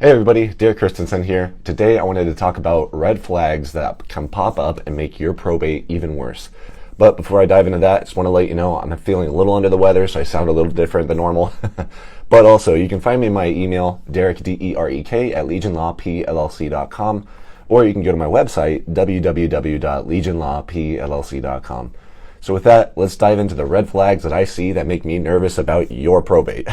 Hey everybody, Derek Christensen here. Today I wanted to talk about red flags that can pop up and make your probate even worse. But before I dive into that, I just want to let you know I'm feeling a little under the weather, so I sound a little different than normal. But also, you can find me in my email, Derek, D-E-R-E-K, at legionlawpllc.com, or you can go to my website, www.legionlawpllc.com. So with that, let's dive into the red flags that I see that make me nervous about your probate.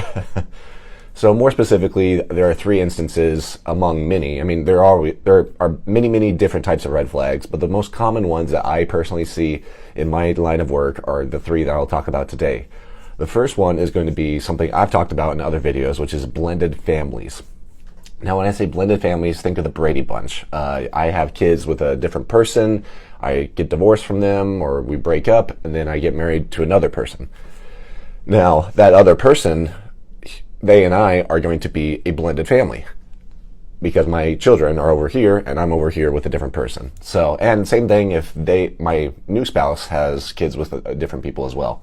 So more specifically, there are three instances among many. I mean, there are many different types of red flags, but the most common ones that I personally see in my line of work are the three that I'll talk about today. The first one is going to be something I've talked about in other videos, which is blended families. Now, when I say blended families, think of the Brady Bunch. I have kids with a different person, I get divorced from them, or we break up, and then I get married to another person. Now, that other person, they and I are going to be a blended family because my children are over here and I'm over here with a different person. So, and same thing if my new spouse has kids with different people as well.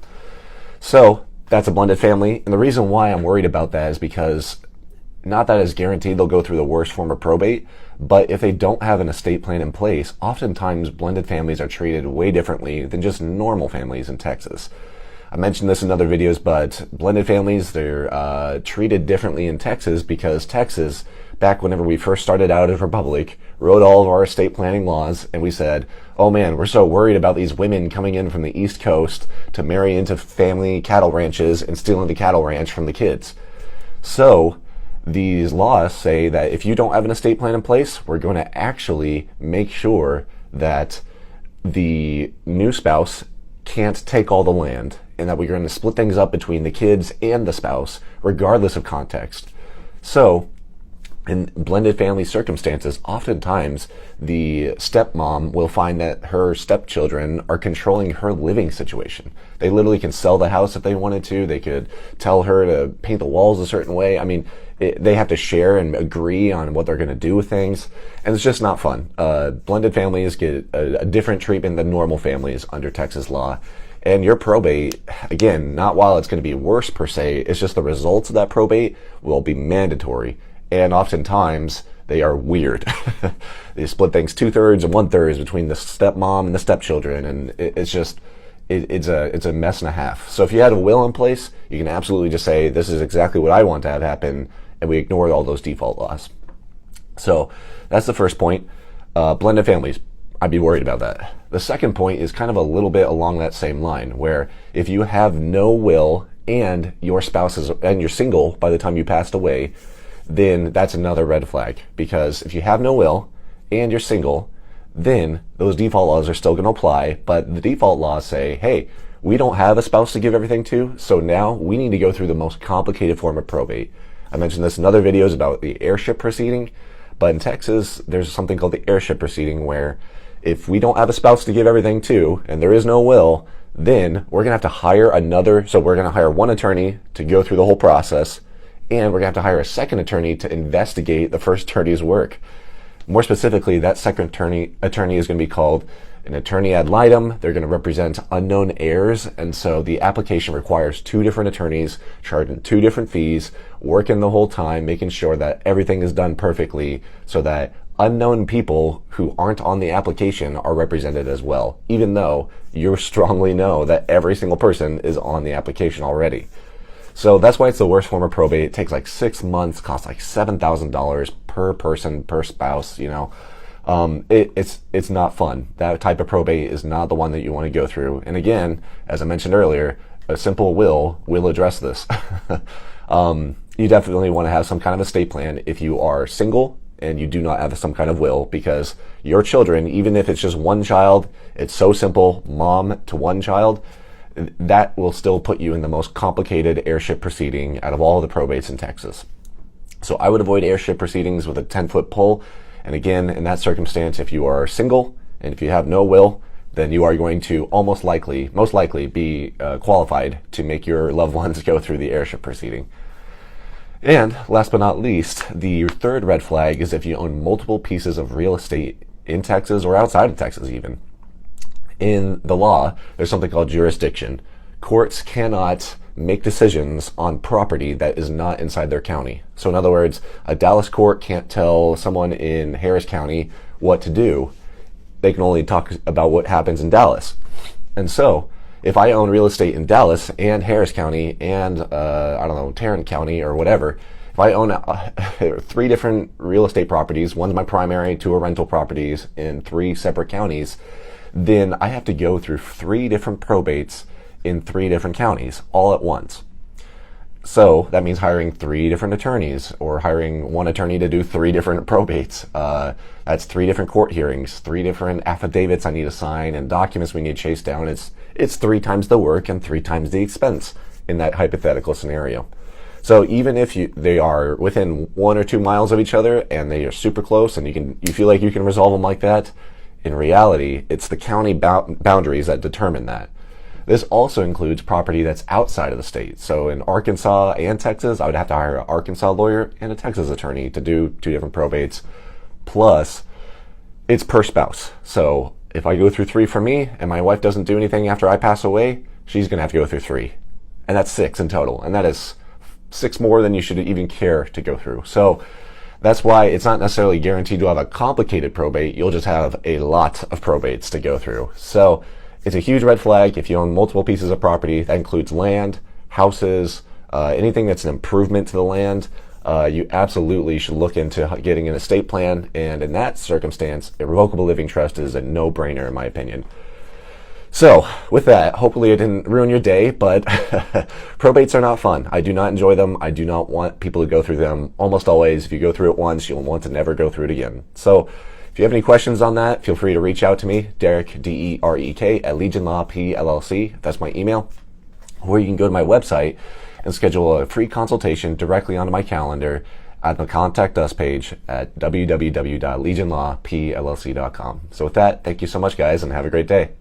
So that's a blended family. And the reason why I'm worried about that is because not that it's guaranteed they'll go through the worst form of probate, but if they don't have an estate plan in place, oftentimes blended families are treated way differently than just normal families in Texas. I mentioned this in other videos, but blended families, they're treated differently in Texas because Texas, back whenever we first started out as a republic, wrote all of our estate planning laws, and we said, oh man, we're so worried about these women coming in from the East Coast to marry into family cattle ranches and stealing the cattle ranch from the kids. So these laws say that if you don't have an estate plan in place, we're going to actually make sure that the new spouse can't take all the land, and that we're going to split things up between the kids and the spouse, regardless of context. So, in blended family circumstances, oftentimes the stepmom will find that her stepchildren are controlling her living situation. They literally can sell the house if they wanted to. They could tell her to paint the walls a certain way. I mean, they have to share and agree on what they're going to do with things, and it's just not fun. Blended families get a different treatment than normal families under Texas law. And your probate, again, not while it's going to be worse per se, it's just the results of that probate will be mandatory. And oftentimes, they are weird. They split things 2/3 and 1/3 between the stepmom and the stepchildren, and it's a mess and a half. So if you had a will in place, you can absolutely just say, this is exactly what I want to have happen, and we ignore all those default laws. So that's the first point. Blended families, I'd be worried about that. The second point is kind of a little bit along that same line, where if you have no will and your spouse and you're single by the time you passed away, then that's another red flag. Because if you have no will and you're single, then those default laws are still going to apply, but the default laws say, hey, we don't have a spouse to give everything to, so now we need to go through the most complicated form of probate. I mentioned this in other videos about the heirship proceeding, but in Texas, there's something called the heirship proceeding where if we don't have a spouse to give everything to, and there is no will, then we're going to have to hire so we're going to hire one attorney to go through the whole process, and we're going to have to hire a second attorney to investigate the first attorney's work. More specifically, that second attorney is going to be called an attorney ad litem. They're going to represent unknown heirs, and so the application requires two different attorneys charging two different fees, working the whole time, making sure that everything is done perfectly so that unknown people who aren't on the application are represented as well, even though you strongly know that every single person is on the application already. So that's why it's the worst form of probate. It takes like 6 months, costs like $7,000 per person, per spouse, It's not fun. That type of probate is not the one that you want to go through. And again, as I mentioned earlier, a simple will address this. You definitely want to have some kind of estate plan if you are single and you do not have some kind of will, because your children, even if it's just one child, it's so simple, mom to one child, that will still put you in the most complicated heirship proceeding out of all the probates in Texas. So I would avoid heirship proceedings with a 10-foot pole. And again, in that circumstance, if you are single and if you have no will, then you are going to most likely be qualified to make your loved ones go through the heirship proceeding. And last but not least, the third red flag is if you own multiple pieces of real estate in Texas or outside of Texas even. In the law, there's something called jurisdiction. Courts cannot make decisions on property that is not inside their county. So in other words, a Dallas court can't tell someone in Harris County what to do. They can only talk about what happens in Dallas. And so if I own real estate in Dallas and Harris County and, Tarrant County or whatever, if I own 3 different real estate properties, one's my primary, 2 are rental properties in 3 separate counties, then I have to go through 3 different probates in 3 different counties all at once. So that means hiring 3 different attorneys, or hiring one attorney to do 3 different probates. That's 3 different court hearings, 3 different affidavits I need to sign, and documents we need to chase down. It's 3 times the work and 3 times the expense in that hypothetical scenario. So even if they are within 1 or 2 miles of each other and they are super close and you feel like you can resolve them like that, in reality, it's the county boundaries that determine that. This also includes property that's outside of the state. So in Arkansas and Texas, I would have to hire an Arkansas lawyer and a Texas attorney to do 2 different probates. Plus, it's per spouse. So if I go through 3 for me and my wife doesn't do anything after I pass away, she's going to have to go through 3. And that's 6 in total. And that is 6 more than you should even care to go through. So that's why it's not necessarily guaranteed to have a complicated probate. You'll just have a lot of probates to go through. So it's a huge red flag if you own multiple pieces of property. That includes land, houses, anything that's an improvement to the land. You absolutely should look into getting an estate plan. And in that circumstance, irrevocable living trust is a no-brainer in my opinion. So with that, hopefully it didn't ruin your day, but probates are not fun. I do not enjoy them. I do not want people to go through them. Almost always, if you go through it once, you'll want to never go through it again. So if you have any questions on that, feel free to reach out to me, Derek, D-E-R-E-K, at Legion Law P LLC. That's my email. Or you can go to my website and schedule a free consultation directly onto my calendar at the Contact Us page at www.legionlawpllc.com. So with that, thank you so much, guys, and have a great day.